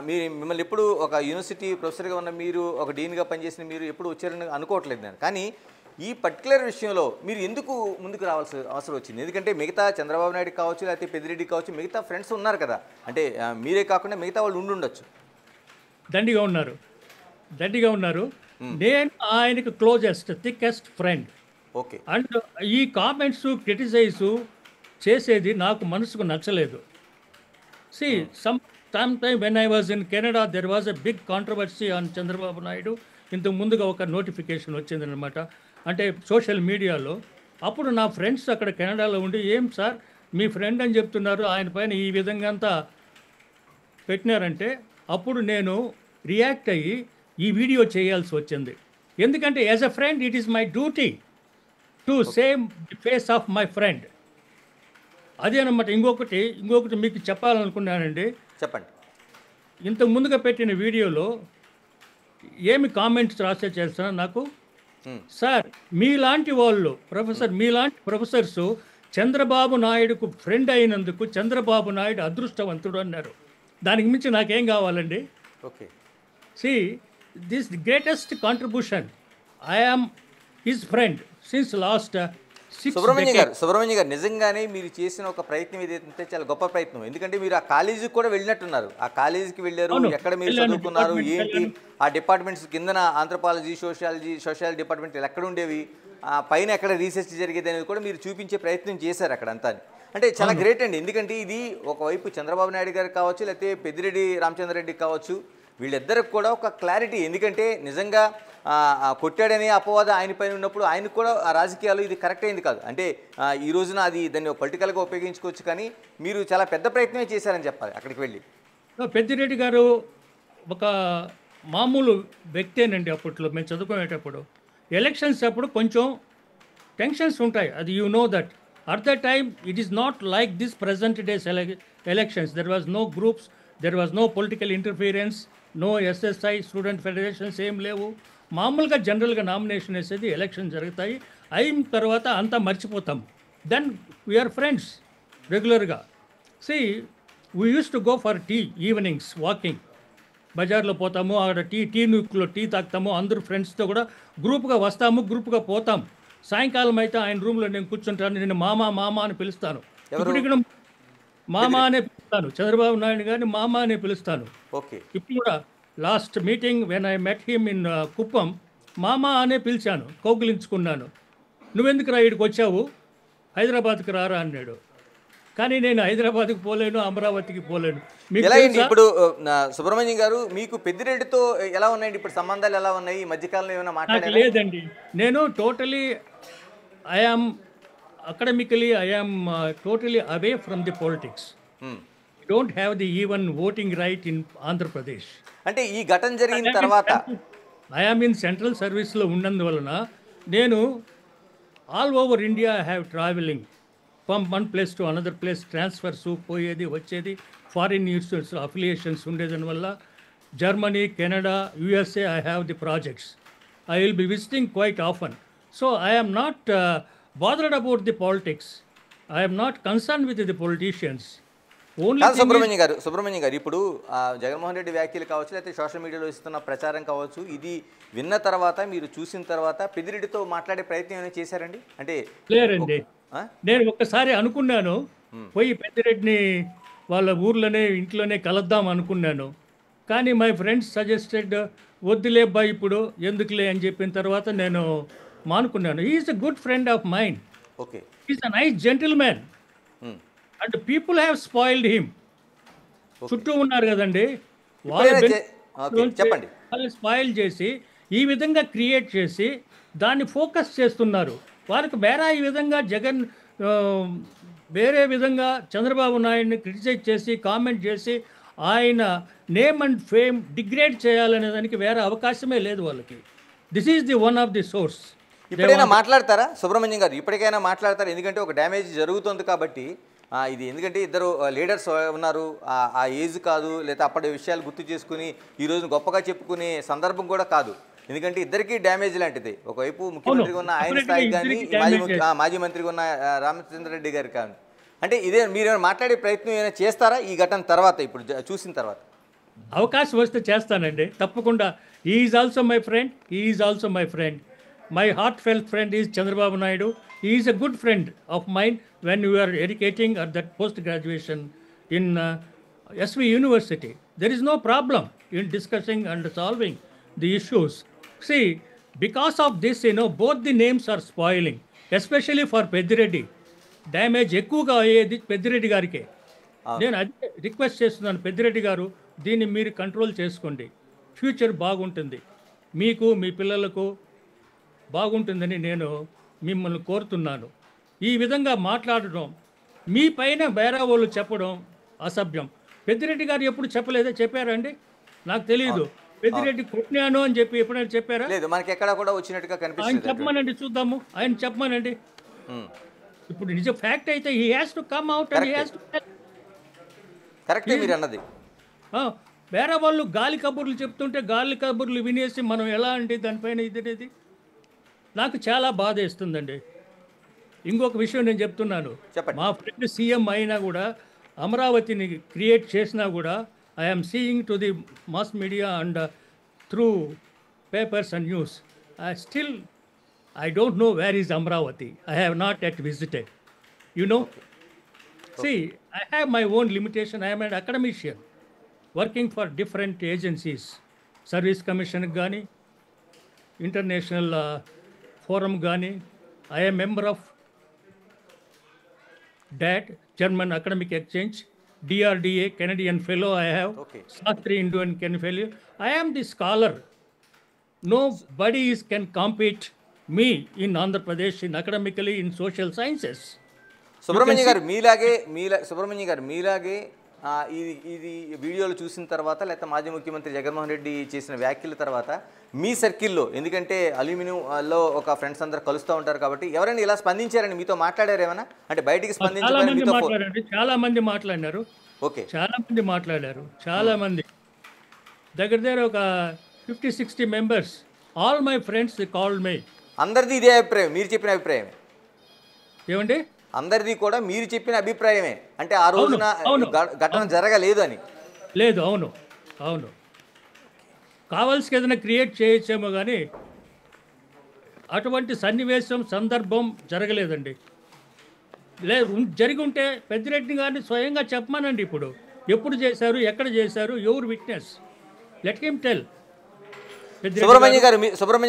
మిమ్మల్ని ఎప్పుడు ఒక యూనివర్సిటీ ప్రొఫెసర్గా ఉన్న మీరు, ఒక డీన్గా పనిచేసిన మీరు ఎప్పుడు వచ్చారని అనుకోవట్లేదు నేను. కానీ ఈ పర్టికులర్ విషయంలో మీరు ఎందుకు ముందుకు రావాల్సిన అవసరం వచ్చింది? ఎందుకంటే మిగతా చంద్రబాబు నాయుడు కావచ్చు, లేకపోతే పెద్దిరెడ్డి కావచ్చు, మిగతా ఫ్రెండ్స్ ఉన్నారు కదా, అంటే మీరే కాకుండా మిగతా వాళ్ళు ఉండొచ్చు. దండిగా ఉన్నారు. నేను ఆయనకు closest, thickest friend. Okay. And ఈ కామెంట్స్, క్రిటిసైజ్ చేసేది నాకు మనసుకు నచ్చలేదు. Some time when I was in Canada there was a big controversy on Chandrababu Naidu. ఇంతకు ముందుగా ఒక నోటిఫికేషన్ వచ్చిందనమాట, అంటే సోషల్ మీడియాలో. అప్పుడు నా ఫ్రెండ్స్ అక్కడ కెనడాలో ఉండి, ఏం సార్ మీ ఫ్రెండ్ అని చెప్తున్నారు, ఆయన పైన ఈ విధంగా అంతా పెట్టినారంటే అప్పుడు నేను రియాక్ట్ అయ్యి ఈ వీడియో చేయాల్సి వచ్చింది. ఎందుకంటే as a friend it is my duty to save the face of my friend. అదేనమాట. ఇంకొకటి మీకు చెప్పాలనుకున్నానండి. చెప్పండి. ఇంతకు ముందుగా పెట్టిన వీడియోలో ఏమి కామెంట్స్ రాసే చేస్తున్నా నాకు, సార్ మీలాంటి వాళ్ళు మీలాంటి ప్రొఫెసర్స్ చంద్రబాబు నాయుడుకు ఫ్రెండ్ అయినందుకు చంద్రబాబు నాయుడు అదృష్టవంతుడు అన్నారు. దానికి మించి నాకేం కావాలండి? Okay. This the greatest contribution. I am his friend since last 6 Subrahmanya గారు నిజంగానే మీరు చేసిన ఒక ప్రయత్నం ఏదైతే చాలా గొప్ప ప్రయత్నం. ఎందుకంటే మీరు ఆ కాలేజీకి కూడా వెళ్ళినట్టున్నారు. ఆ కాలేజీకి వెళ్ళారు, ఎక్కడ మీరు చదువుకున్నారు, ఏంటి ఆ డిపార్ట్మెంట్స్ కిందన ఆంథ్రోపాలజీ, సోషల్ డిపార్ట్మెంట్ ఎక్కడ ఉండేవి, పైన ఎక్కడ రీసెర్చ్ జరిగేది అనేది కూడా మీరు చూపించే ప్రయత్నం చేశారు అక్కడ అంతా. అంటే చాలా గ్రేట్ అండి. ఎందుకంటే ఇది ఒకవైపు చంద్రబాబు నాయుడు గారికి కావచ్చు, లేకపోతే పెద్దిరెడ్డి రామచంద్రరెడ్డికి కావచ్చు, వీళ్ళిద్దరికి కూడా ఒక క్లారిటీ. ఎందుకంటే నిజంగా కొట్టాడనే అపవాదం ఆయన పైన ఉన్నప్పుడు ఆయనకు కూడా ఆ రాజకీయాలు ఇది కరెక్ట్ అయింది కాదు. అంటే ఈ రోజున అది దాన్ని పొలిటికల్గా ఉపయోగించుకోవచ్చు, కానీ మీరు చాలా పెద్ద ప్రయత్నమే చేశారని చెప్పాలి అక్కడికి వెళ్ళి. పెద్దిరెడ్డి గారు ఒక మామూలు వ్యక్తేనండి. అప్పట్లో మేము చదువుకునేటప్పుడు ఎలక్షన్స్ అప్పుడు కొంచెం టెన్షన్స్ ఉంటాయి, అది you know that. At the time it is not like this present days elections. There was no groups, there was no political interference, no SSI, student federations ఏం లేవు. మామూలుగా జనరల్గా నామినేషన్ వేసేది, ఎలక్షన్ జరుగుతాయి, అయిన తర్వాత అంతా మర్చిపోతాం. దెన్ వీఆర్ ఫ్రెండ్స్ రెగ్యులర్గా. We use to go for tea evenings, walking. బజార్లో పోతాము, అక్కడ టీ నూక్లో టీ తాగుతాము, అందరూ ఫ్రెండ్స్తో కూడా గ్రూప్గా వస్తాము, గ్రూప్గా పోతాం. సాయంకాలం అయితే ఆయన రూమ్లో నేను కూర్చుంటాను, నేను మామ అని పిలుస్తాను. ఇప్పుడు ఇక్కడ మామ అనే పిలుస్తాను, చంద్రబాబు నాయుడు గారిని మామ అనే పిలుస్తాను. ఓకే. ఇప్పుడు కూడా last meeting when I met him in Kuppam, మామ అనే పిలిచాను, కౌగిలించుకున్నాను. నువ్వెందుకు ఇక్కడికి వచ్చావు, హైదరాబాద్కి రారా అన్నాడు. కానీ నేను హైదరాబాద్కి పోలేను, అమరావతికి పోలేను. ఇప్పుడు సుబ్రహ్మణ్యం గారు, మీకు పెద్దిరెడ్డితో ఎలా ఉన్నాయండి ఇప్పుడు సంబంధాలు, ఎలా ఉన్నాయి ఈ మధ్యకాలంలో? ఏమైనా మాట్లాడారా? లేదండి, నేను totally I am academically I am totally away from the politics. Don't have the even voting right in Andhra Pradesh. అంటే ఈ ఘటన జరిగిన తర్వాత I am in central service లో ఉన్నందువలన నేను all over India I have travelling from one place to another place, transfers పోయేది వచ్చేది, ఫారిన్ ఇన్స్టిట్యూట్స్ అఫిలియేషన్స్ ఉండేదాని వల్ల Germany, Canada, USA I have the projects. I will be visiting quite often. So I am not bothered about the politics. I am not concerned with the politicians. Subrahmanyam గారు ఇప్పుడు జగన్మోహన్ రెడ్డి వ్యాఖ్యలు కావచ్చు, లేకపోతే social మీడియాలో ఇస్తున్న ప్రచారం కావచ్చు, ఇది విన్న తర్వాత, మీరు చూసిన తర్వాత పెద్దిరెడ్డితో మాట్లాడే ప్రయత్నం ఏమైనా చేశారండి? అంటే లేరండి, నేను ఒక్కసారి అనుకున్నాను, పోయి పెద్దిరెడ్డిని వాళ్ళ ఊర్లోనే ఇంట్లోనే కలుద్దాం అనుకున్నాను. కానీ మై ఫ్రెండ్స్ సజెస్టెడ్, వద్దులే అబ్బా ఇప్పుడు ఎందుకులే అని చెప్పిన తర్వాత నేను మానుకున్నాను. He is a good friend of mind. Okay. He is a nice gentlemen and people have spoiled him. చుట్టూ ఉన్నారు కదండి, వాళ్ళు స్పాయిల్ చేసి ఈ విధంగా క్రియేట్ చేసి దాన్ని ఫోకస్ చేస్తున్నారు. వారికి వేరే ఈ విధంగా వేరే విధంగా చంద్రబాబు నాయుడిని క్రిటిసైజ్ చేసి, కామెంట్ చేసి, ఆయన నేమ్ అండ్ ఫేమ్ డిగ్రేడ్ చేయాలనే దానికి వేరే అవకాశమే లేదు వాళ్ళకి. This is the one of the source. ఇప్పుడైనా మాట్లాడతారా సుబ్రహ్మణ్యం గారు? ఇప్పటికైనా మాట్లాడతారా? ఎందుకంటే ఒక డ్యామేజ్ జరుగుతుంది కాబట్టి. ఇది ఎందుకంటే ఇద్దరు లీడర్స్ ఉన్నారు, ఆ ఏజ్ కాదు, లేదా అప్పటి విషయాలు గుర్తు చేసుకుని ఈరోజు గొప్పగా చెప్పుకునే సందర్భం కూడా కాదు. ఎందుకంటే ఇద్దరికీ డ్యామేజ్ లాంటిది. ఒకవైపు ముఖ్యమంత్రిగా ఉన్న ఆయన definitely స్థాయి కానీ ఇద్దరికీ మాజీ మంత్రిగా ఉన్న రామచంద్రరెడ్డి గారు కానీ, అంటే ఇదే మీరు మాట్లాడే ప్రయత్నం ఏమైనా చేస్తారా ఈ ఘటన తర్వాత, ఇప్పుడు చూసిన తర్వాత? అవకాశం వస్తే చేస్తానండి, తప్పకుండా. Is also my friend, is also my friend. My heart felt friend is Chandrababu Naidu. Is a good friend of mind when you are educating at that post graduation in SV University. There is no problem in discussing and solving the issues. See, because of this, both the names are spoiling, especially for Pedireddy. Damage ఎక్కువగా అయ్యేది పెద్దిరెడ్డి గారికే. నేను అదే request చేస్తున్నాను, పెద్దిరెడ్డి గారు దీన్ని మీరు control చేసుకోండి. ఫ్యూచర్ బాగుంటుంది, మీకు మీ పిల్లలకు బాగుంటుందని నేను మిమ్మల్ని కోరుతున్నాను. ఈ విధంగా మాట్లాడడం, మీ పైన వేరే వాళ్ళు చెప్పడం అసభ్యం. పెద్దిరెడ్డి గారు ఎప్పుడు చెప్పలేదా? చెప్పారండి? నాకు తెలియదు. పెద్దిరెడ్డి కొట్టినాను అని చెప్పి ఎప్పుడైనా చెప్పారా? లేదు, మనకి ఎక్కడ కూడా వచ్చినట్టుగా ఆయన కనిపిస్తుంది. చెప్పమనండి, చూద్దాము. ఆయన చెప్పమనండి. ఇప్పుడు నిజం ఫ్యాక్ట్ అయితే he has to come out and he has to. కరెక్టే మీరు అన్నది. వేరే వాళ్ళు గాలి కబుర్లు చెప్తుంటే గాలి కబుర్లు వినేసి మనం ఎలా అంటే దానిపైన ఇదేది నాకు చాలా బాధ వేస్తుందండి. ఇంకొక విషయం నేను చెప్తున్నాను, చెప్పండి. మా ఫ్రెండ్ సీఎం అయినా కూడా అమరావతిని క్రియేట్ చేసినా కూడా I'm seeing to the mass media and through papers and news. Still I don't know where is Amravati. I have not yet visited. See, I have my own limitation. I am an academician working for different agencies. Service Commission Gani, International Forum Gani. I am member of DAT, German Academic Exchange, DRDA, Canadian Fellow I have, Shastri Indian Canadian Fellow. I am the scholar. Nobody can compete me in Andhra Pradesh in academically in social sciences. Subrahmanya గారు మీలాగే ఇది వీడియోలు చూసిన తర్వాత, లేకపోతే మాజీ ముఖ్యమంత్రి జగన్మోహన్ రెడ్డి చేసిన వ్యాఖ్యల తర్వాత మీ సర్కిల్లో, ఎందుకంటే అల్యూమినియంలో ఒక ఫ్రెండ్స్ అందరూ కలుస్తూ ఉంటారు కాబట్టి, ఎవరైనా ఇలా స్పందించారని మీతో మాట్లాడారు ఏమైనా? అంటే బయటికి స్పందించారు? చాలా మంది మాట్లాడారు. ఓకే, చాలా మంది దగ్గర ఒక 50-60 members. All my friends called me. అందరిది ఇదే అభిప్రాయం, మీరు చెప్పిన అభిప్రాయమే ఏమండి? అందరిది కూడా మీరు చెప్పిన అభిప్రాయమే, అంటే ఆ రోజున ఘటన జరగలేదు అని. లేదు, అవును కావాల్సి ఏదైనా క్రియేట్ చేయొచ్చేమో కానీ అటువంటి సన్నివేశం సందర్భం జరగలేదండి. జరిగి ఉంటే పెద్దిరెడ్డి గారిని స్వయంగా చెప్పమానండి. ఇప్పుడు ఎప్పుడు చేశారు, ఎక్కడ చేశారు, ఎవరు witness, let him tell. Subrahmanya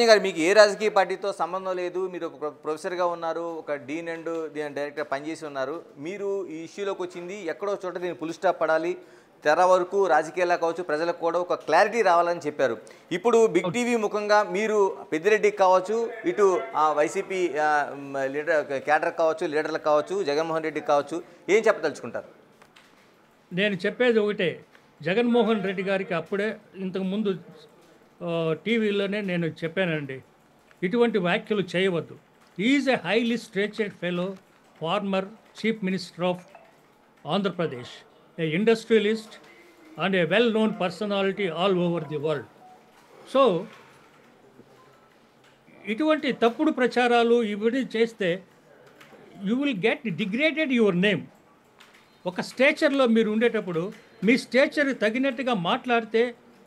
గారు మీకు ఏ రాజకీయ పార్టీతో సంబంధం లేదు, మీరు ఒక ప్రొఫెసర్గా ఉన్నారు, ఒక డీన్ అండ్ డైరెక్టర్ పనిచేసి ఉన్నారు. మీరు ఈ ఇష్యూలోకి వచ్చింది ఎక్కడో చోట దీన్ని ఫుల్ స్టాప్ పడాలి, తెర వరకు రాజకీయాల్లో కావచ్చు ప్రజలకు కూడా ఒక క్లారిటీ రావాలని చెప్పారు. ఇప్పుడు బిగ్ టీవీ ముఖంగా మీరు పెద్దిరెడ్డికి కావచ్చు, ఇటు వైసీపీ లీడర్ క్యాడర్ కావచ్చు, లీడర్లకు కావచ్చు, జగన్మోహన్ రెడ్డికి కావచ్చు, ఏం చెప్పదలుచుకుంటారు? నేను చెప్పేది ఒకటే, జగన్మోహన్ రెడ్డి గారికి అప్పుడే ఇంతకుముందు టీవీలోనే నేను చెప్పానండి, ఇటువంటి వ్యాఖ్యలు చేయవద్దు. Is a highly స్ట్రేచర్డ్ fellow, former chief minister of Andhra Pradesh, A industrialist and A well known personality all over the world. So ఇటువంటి తప్పుడు ప్రచారాలు ఇవన్నీ చేస్తే you will get degraded your name. ఒక స్టేచర్లో మీరు ఉండేటప్పుడు మీ స్టేచర్ తగినట్టుగా మాట్లాడితే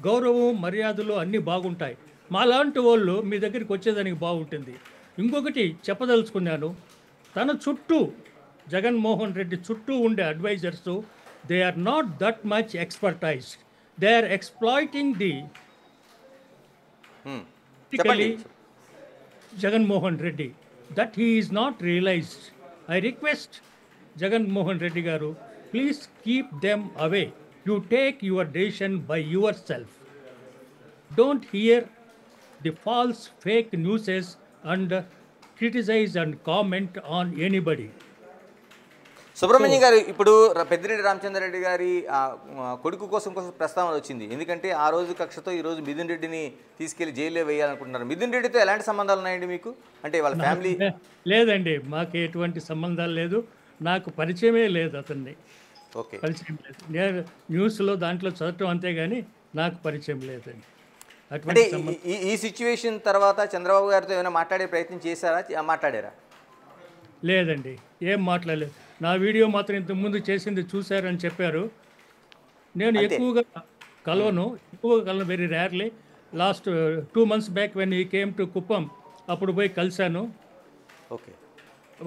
గౌరవం, మర్యాదలు అన్నీ బాగుంటాయి. మాలాంటి వాళ్ళు మీ దగ్గరికి వచ్చేదానికి బాగుంటుంది. ఇంకొకటి చెప్పదలుచుకున్నాను, తన చుట్టూ జగన్మోహన్ రెడ్డి చుట్టూ ఉండే advisors, they are not that much expertise. They are exploiting the Jaganmohan Reddy, that he is not realized. I request Jaganmohan Reddy garu, please keep them away. You take your decision by yourself. Don't hear the false fake news and criticize and comment on anybody. Subrahmanyam గారు, ఇప్పుడు పెద్దిరెడ్డి రామచంద్రరెడ్డి గారి కొడుకు కోసం ప్రస్తావన వచ్చింది. ఎందుకంటే ఆ రోజు కక్షతో ఈరోజు మిథున్ రెడ్డిని తీసుకెళ్లి జైల్లో వేయాలనుకుంటున్నారు. మిథున్ రెడ్డితో ఎలాంటి సంబంధాలు ఉన్నాయండి మీకు? అంటే వాళ్ళ ఫ్యామిలీ? లేదండి, మాకు ఎటువంటి సంబంధాలు లేదు, నాకు పరిచయమే లేదు అతన్ని. పరిచయం లేదు. నేను న్యూస్లో దాంట్లో చదవటం అంతే కానీ నాకు పరిచయం లేదండి. అంటే అటువంటి ఈ సిచ్యువేషన్ తర్వాత చంద్రబాబు గారితో ఏమైనా మాట్లాడే ప్రయత్నం చేశారా, మాట్లాడారా? లేదండి, ఏం మాట్లాడలేదు. నా వీడియో మాత్రం ఇంతకుముందు చేసింది చూశారని చెప్పారు. నేను ఎక్కువగా కలవను very rarely. Last 2 months back when he came to Kuppam, అప్పుడు పోయి కలిశాను. ఓకే,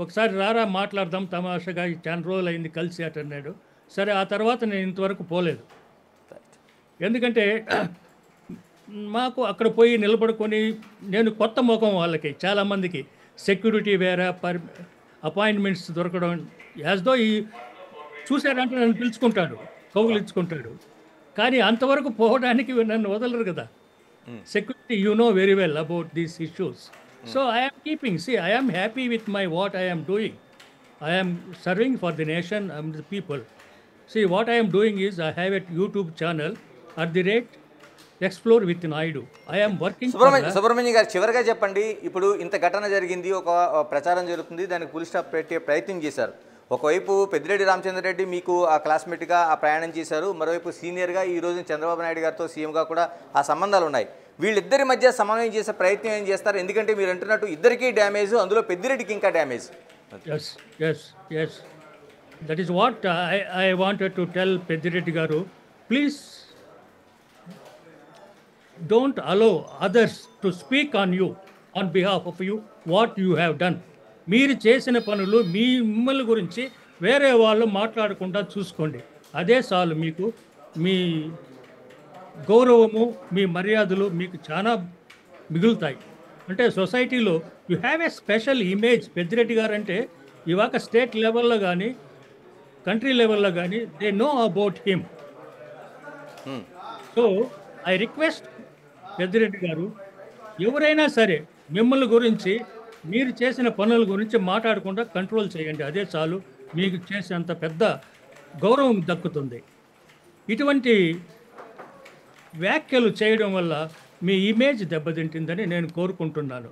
ఒకసారి రారా మాట్లాడదాం తమాషగా, చాలా రోజులు అయింది కలిసి అన్నాడు. సరే, ఆ తర్వాత నేను ఇంతవరకు పోలేదు. ఎందుకంటే మాకు అక్కడ పోయి నిలబడుకొని, నేను కొత్త ముఖం వాళ్ళకి చాలామందికి, సెక్యూరిటీ వేరే, అపాయింట్మెంట్స్ దొరకడం, యాజ్ దో ఈ చూశారంటే నన్ను పిలుచుకుంటాడు, కౌగులించుకుంటాడు. కానీ అంతవరకు పోవడానికి నన్ను వదలరు కదా. Security you know very well about these issues. So I'm keeping, I'm happy with my what I'm doing. I'm serving for the nation and the people. What I'm doing is I have at YouTube channel @explore with Naidu. I am working. Subrahmanyam గారు, చివరిగా చెప్పండి. ఇప్పుడు ఇంత ఘటన జరిగింది, ఒక ప్రచారం జరుగుతుంది, దానికి ఫుల్ స్టాప్ పెట్టే ప్రయత్నం చేశారు. ఒకవైపు పెద్దిరెడ్డి రామచంద్రారెడ్డి మీకు ఆ క్లాస్మేట్గా ఆ ప్రయాణం చేశారు, మరోవైపు సీనియర్గా ఈ రోజు చంద్రబాబు నాయుడు గారితో సీఎంగా కూడా ఆ సంబంధాలు ఉన్నాయి. వీళ్ళిద్దరి మధ్య సమన్వయం చేసే ప్రయత్నం ఏం చేస్తారు? ఎందుకంటే మీరు అంటున్నట్టు ఇద్దరికీ డ్యామేజ్, అందులో పెద్దిరెడ్డికి ఇంకా damage. Yes. That is what I wanted to tell Peddireddy garu. Please don't allow others to speak on you, on behalf of you, what you have done. మీరు చేసిన పనులు మిమ్మల్ని గురించి వేరే వాళ్ళు మాట్లాడకుండా చూసుకోండి. అదే చాలు. మీకు మీ గౌరవము, మీ మర్యాదలు మీకు చాలా మిగులుతాయి. అంటే సొసైటీలో you have a special image. Peddireddy గారు అంటే ఇవాక స్టేట్ లెవెల్లో కానీ కంట్రీ లెవెల్లో కానీ they know about him. So I request Peddireddy గారు, ఎవరైనా సరే మిమ్మల్ని గురించి, మీరు చేసిన పనుల గురించి మాట్లాడకుండా కంట్రోల్ చేయండి. అదే చాలు, మీకు చేసేంత పెద్ద గౌరవం దక్కుతుంది. ఇటువంటి వ్యాఖ్యలు చేయడం వల్ల మీ ఇమేజ్ దెబ్బతింటుందని నేను కోరుకుంటున్నాను.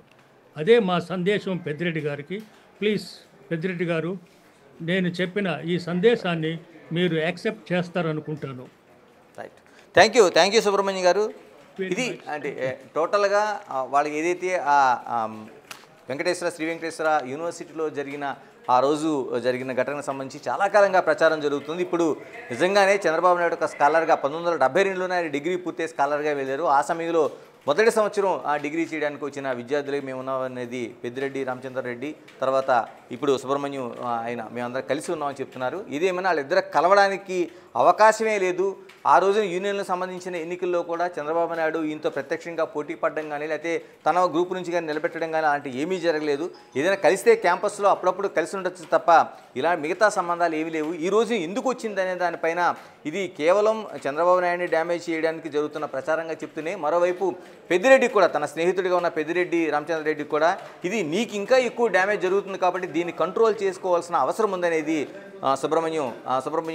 అదే మా సందేశం పెద్దిరెడ్డి గారికి. ప్లీజ్ పెద్దిరెడ్డి గారు, నేను చెప్పిన ఈ సందేశాన్ని మీరు యాక్సెప్ట్ చేస్తారనుకుంటాను. Right, thank you Subrahmanyam garu. ఇది అంటే టోటల్గా వాళ్ళకి ఏదైతే శ్రీ వెంకటేశ్వర యూనివర్సిటీలో జరిగిన ఆ రోజు జరిగిన ఘటనకు సంబంధించి చాలా కాలంగా ప్రచారం జరుగుతుంది. ఇప్పుడు నిజంగానే చంద్రబాబు నాయుడు ఒక స్కాలర్గా 1972లోనే ఆయన డిగ్రీ పూర్తి స్కాలర్గా వెళ్ళారు. ఆ సమయంలో మొదటి సంవత్సరం ఆ డిగ్రీ చేయడానికి వచ్చిన విద్యార్థులకి మేము ఉన్నామనేది పెద్దిరెడ్డి రామచంద్రారెడ్డి, తర్వాత ఇప్పుడు సుబ్రహ్మణ్యం ఆయన మేమందరం కలిసి ఉన్నామని చెప్తున్నారు. ఇదేమైనా వాళ్ళిద్దరు కలవడానికి అవకాశమే లేదు. ఆ రోజున యూనియన్లకు సంబంధించిన ఎన్నికల్లో కూడా చంద్రబాబు నాయుడు ఈయనతో ప్రత్యక్షంగా పోటీ పడడం కానీ, లేకపోతే తన గ్రూప్ నుంచి కానీ నిలబెట్టడం కానీ అలాంటి ఏమీ జరగలేదు. ఏదైనా కలిస్తే క్యాంపస్లో అప్పుడప్పుడు కలిసి ఉండొచ్చు తప్ప ఇలా మిగతా సంబంధాలు ఏమీ లేవు. ఈ రోజు ఎందుకు వచ్చిందనే దానిపైన ఇది కేవలం చంద్రబాబు నాయుడిని డ్యామేజ్ చేయడానికి జరుగుతున్న ప్రచారంగా చెప్తూనే, మరోవైపు పెద్దిరెడ్డి కూడా, తన స్నేహితుడిగా ఉన్న పెద్దిరెడ్డి రామచంద్రారెడ్డి కూడా ఇది నీకు ఇంకా ఎక్కువ డ్యామేజ్ జరుగుతుంది కాబట్టి దీన్ని కంట్రోల్ చేసుకోవాల్సిన అవసరం ఉందనేది సుబ్రహ్మణ్యం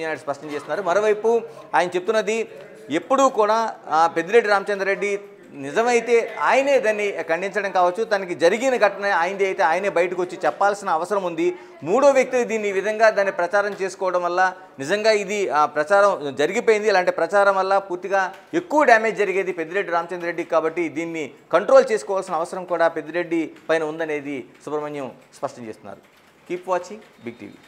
నాయుడు స్పష్టం చేస్తున్నారు. మరోవైపు ఆయన చెప్తున్నది, ఎప్పుడూ కూడా పెద్దిరెడ్డి రామచంద్రారెడ్డి నిజమైతే ఆయనే దాన్ని ఖండించడం కావచ్చు, తనకి జరిగిన ఘటన ఆయనది అయితే ఆయనే బయటకు వచ్చి చెప్పాల్సిన అవసరం ఉంది. మూడో వ్యక్తి దీన్ని ఈ విధంగా దాన్ని ప్రచారం చేసుకోవడం వల్ల నిజంగా ఇది ప్రచారం జరిగిపోయింది. ఇలాంటి ప్రచారం వల్ల పూర్తిగా ఎక్కువ డ్యామేజ్ జరిగేది పెద్దిరెడ్డి రామచంద్రారెడ్డి కాబట్టి దీన్ని కంట్రోల్ చేసుకోవాల్సిన అవసరం కూడా పెద్దిరెడ్డి పైన ఉందనేది సుబ్రహ్మణ్యం స్పష్టం చేస్తున్నారు. Keep watching Big TV.